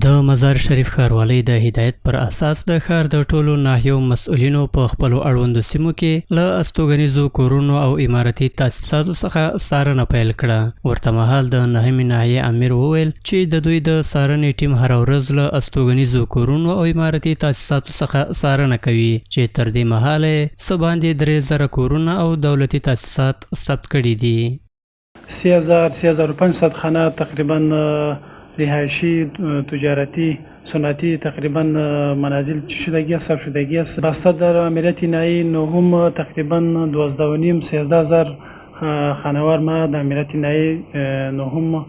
د مزار شریف ښاروالۍ د هدایت پر اساس د ښار د ټولو ناحیو مسؤلینو په خپلو اړوندو سیمو کې له استوګنیزو کورونو او عمارتي تاسیساتو څخه څارنه پیل کړه. ورته مهال د 9مې ناحیې امیر وویل چې د دوی د څارنې ټیم هره ورځ له استوګنیزو کورونو او عمارتي تاسیساتو څخه څارنه کوي چې تر دې مهاله یې څه باندې 3000 کورونه او دولتي تاسیسات ثبت کړي دي. 3500 خانه تقریبا رهایشی تجارتی صنعتی تقریبا منازل شدگی ثبت شدگی است. بسته در امارت نایی نهم تقریبا 12,500 خانوار ما د امارت نایی نهم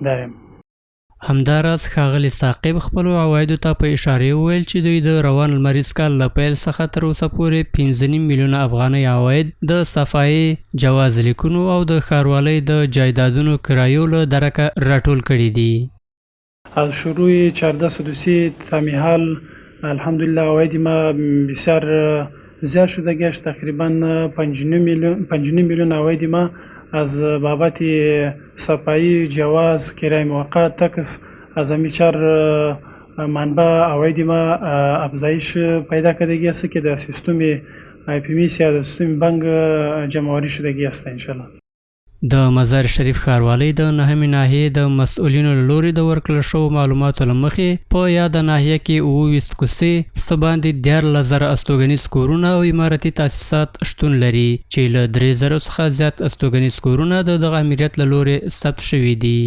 داریم. همداراز ښاغلي ثاقب خپلو عوایدو ته په اشاره وویل چې دوی د روان لمریز کال له پیل څخه تر اوسه پورې 5.5 میلیونه افغانۍ عواید د صفایي جواز لیکونو او د ښاروالۍ د جایدادونو کرایو له درکه راټول کړي دي. از شروع 14 سدوسی تامیحال الحمدلله عواید ما بسیار زیاد شده گشت. تقریبا 5.5 میلیون عواید ما از بابت صفایی جواز کرای موقت تکس از همی چار منبع عواید ما افزایش پیدا کردگی است که در سیستم IPMS یا در سیستم بانک جمعآوری شدگی است انشالله. د مزار شریف ښاروالۍ د 9مې ناحیې د مسؤلینو له لوري د ورکړل شوو معلوماتو له مخې په یاده ناحیه کې 28 کوڅې څه باندې 14,000 استوګنیز کورونه او عمارتي تاسیسات شتون لري چې له 3000 څخه زیات استوګنیز کورونه د دغه امریت له لوري ثبت شوي دي.